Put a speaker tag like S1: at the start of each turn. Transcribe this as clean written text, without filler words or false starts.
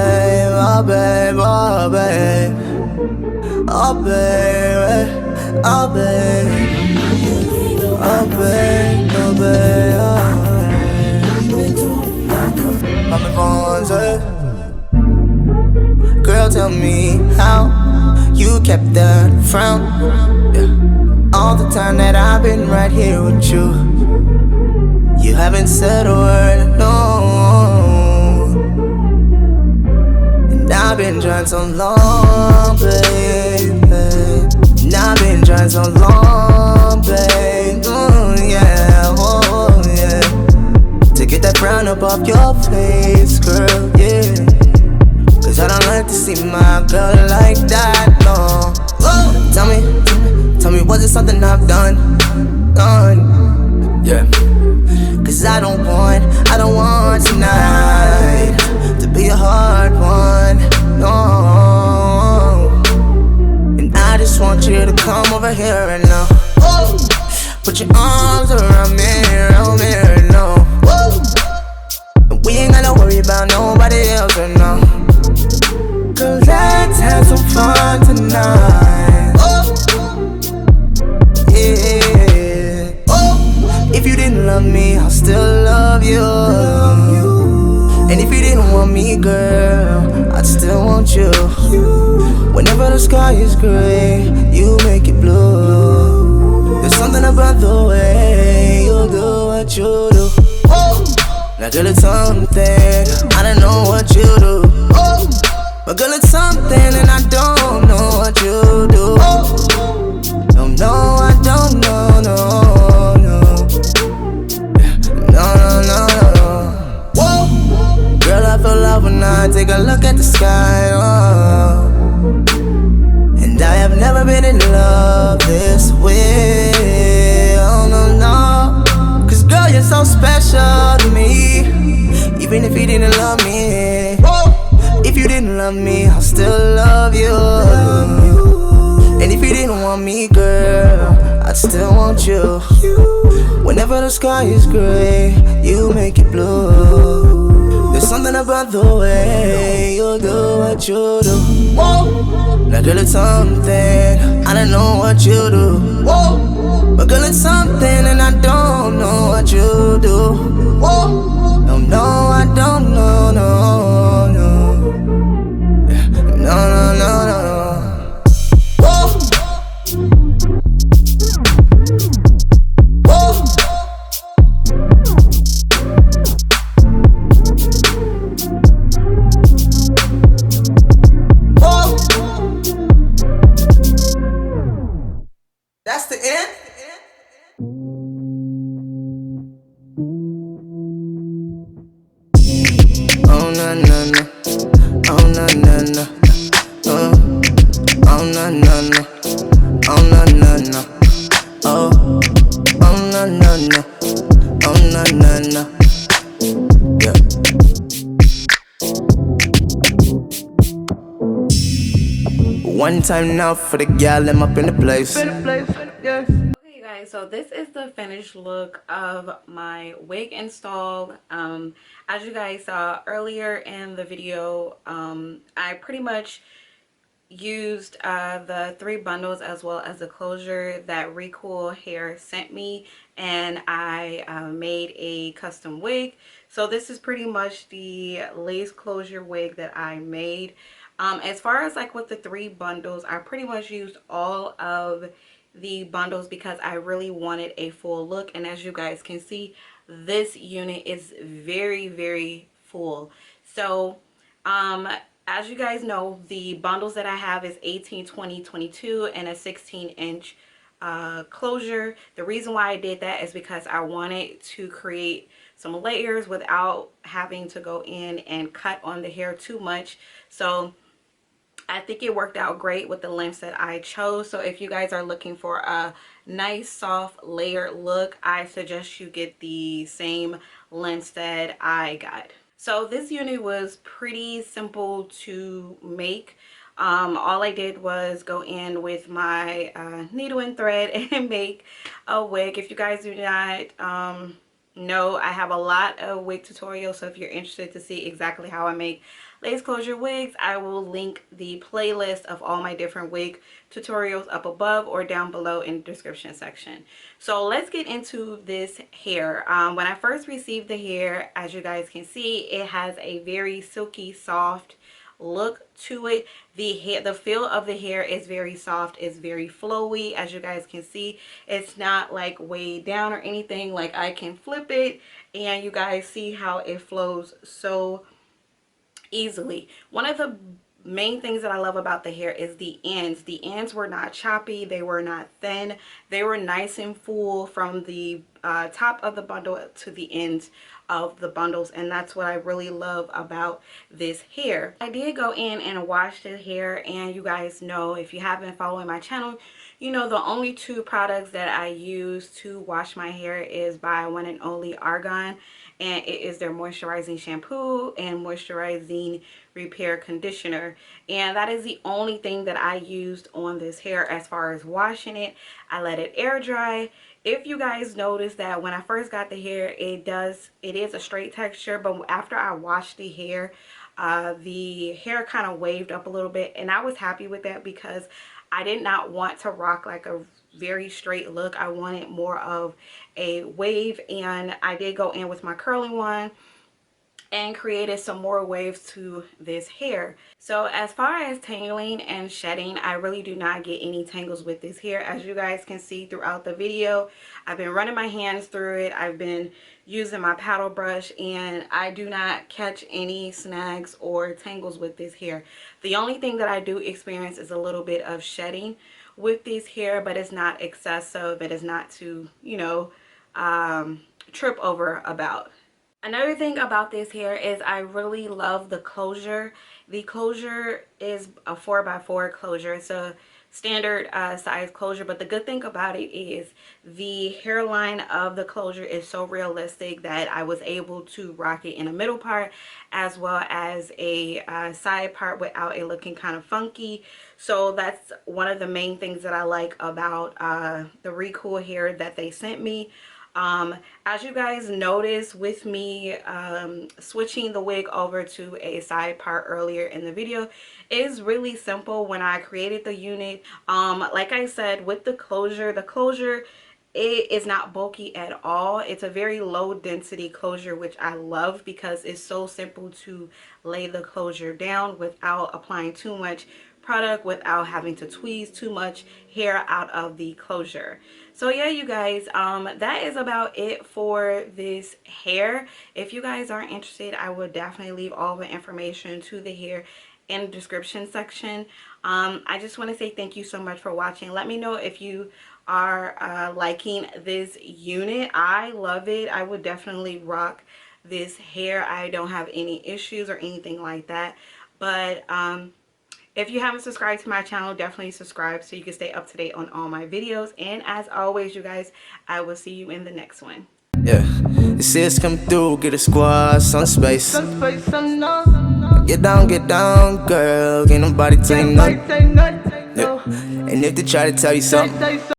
S1: babe, oh babe, oh babe, oh babe, oh babe, oh babe, oh babe, oh babe. Girl, tell me how you kept that frown, yeah. All the time that I've been right here with you, you haven't said a word, no. And I've been trying so long, baby. And I've been trying so long, babe. Yeah, oh yeah. To get that frown up off your face, girl, yeah. Cause I don't like to see my girl like that, no. Whoa. Tell me, was it something I've done? Yeah. Cause I don't want tonight to be a hard one, no. And I just want you to come over here and now, put your arms around me right now. And we ain't gotta worry about nobody else right now. Girl, let's have some fun tonight. Yeah. If you didn't love me, I'll still love you. And if you didn't want me, girl, I'd still want you. Whenever the sky is gray, you make it blue. There's something about the way you do what you do. Now girl, it's something, I don't know what you do. But girl, it's something and I don't know what you do. No, I don't know, no. Whoa. Girl, I feel love when I take a look at the sky, oh. And I have never been in love this way, oh no. Cause girl, you're so special to me, even if you didn't love me. If you didn't love me, I'll still love you. And if you didn't want me, girl, I'd still want you. Whenever the sky is gray, you make it blue. There's something about the way you do what you do. Now girl, it's something, I don't know what you do. But girl, it's something and I don't know what you do. No, I don't know, no. No. Whoa. That's the end? Oh, no. Oh, no. Oh, no. Oh, no. Oh, no. Oh, no. Yeah. One time now for the gal, I'm up in the place. Yeah.
S2: Okay guys, so this is the finished look of my wig install. As you guys saw earlier in the video, I pretty much used the 3 bundles as well as the closure that Recool Hair sent me, and I made a custom wig. So this is pretty much the lace closure wig that I made. As far as like with the 3 bundles, I pretty much used all of the bundles because I really wanted a full look, and as you guys can see, this unit is very full. So as you guys know, the bundles that I have is 18, 20, 22 and a 16-inch closure. The reason why I did that is because I wanted to create some layers without having to go in and cut on the hair too much. So I think it worked out great with the lengths that I chose. So if you guys are looking for a nice soft layered look, I suggest you get the same lengths that I got. So this unit was pretty simple to make. All I did was go in with my needle and thread and make a wig. If you guys do not know, I have a lot of wig tutorials, so if you're interested to see exactly how I make lace closure wigs. I will link the playlist of all my different wig tutorials up above or down below in the description section. So let's get into this hair. When I first received the hair, as you guys can see, it has a very silky soft look to it. The feel of the hair is very soft, it's very flowy. As you guys can see, it's not like way down or anything. Like, I can flip it and you guys see how it flows so easily. One of the main things that I love about the hair is the ends. The ends were not choppy, they were not thin, they were nice and full from the top of the bundle to the ends of the bundles, and that's what I really love about this hair. I did go in and wash the hair, and you guys know, if you have been following my channel, you know the only two products that I use to wash my hair is by one and only Argan, and it is their moisturizing shampoo and moisturizing repair conditioner, and that is the only thing that I used on this hair. As far as washing it, I let it air dry. If you guys notice that when I first got the hair, it is a straight texture, but after I washed the hair kind of waved up a little bit, and I was happy with that because I did not want to rock like a very straight look. I wanted more of a wave, and I did go in with my curling one and created some more waves to this hair. So as far as tangling and shedding, I really do not get any tangles with this hair. As you guys can see throughout the video, I've been running my hands through it, I've been using my paddle brush, and I do not catch any snags or tangles with this hair. The only thing that I do experience is a little bit of shedding with this hair, but it's not excessive. It is not to, you know, trip over about. Another thing about this hair is I really love the closure. The closure is a 4x4 closure. It's a standard size closure, but the good thing about it is the hairline of the closure is so realistic that I was able to rock it in the middle part as well as a side part without it looking kind of funky. So that's one of the main things that I like about the Recool hair that they sent me. As you guys noticed with me switching the wig over to a side part earlier in the video, is really simple. When I created the unit, like I said, with the closure it is not bulky at all. It's a very low density closure, which I love because it's so simple to lay the closure down without applying too much product, without having to tweeze too much hair out of the closure. So yeah, you guys, that is about it for this hair. If you guys aren't interested, I would definitely leave all the information to the hair in the description section. I just want to say thank you so much for watching. Let me know if you are liking this unit. I love it. I would definitely rock this hair. I don't have any issues or anything like that. But if you haven't subscribed to my channel, definitely subscribe so you can stay up to date on all my videos. And as always, you guys, I will see you in the next one.
S1: Yeah, the sis come through, get a squad, some space. Get down, girl. Ain't nobody tell you nothing. Yeah. And if they try to tell you something,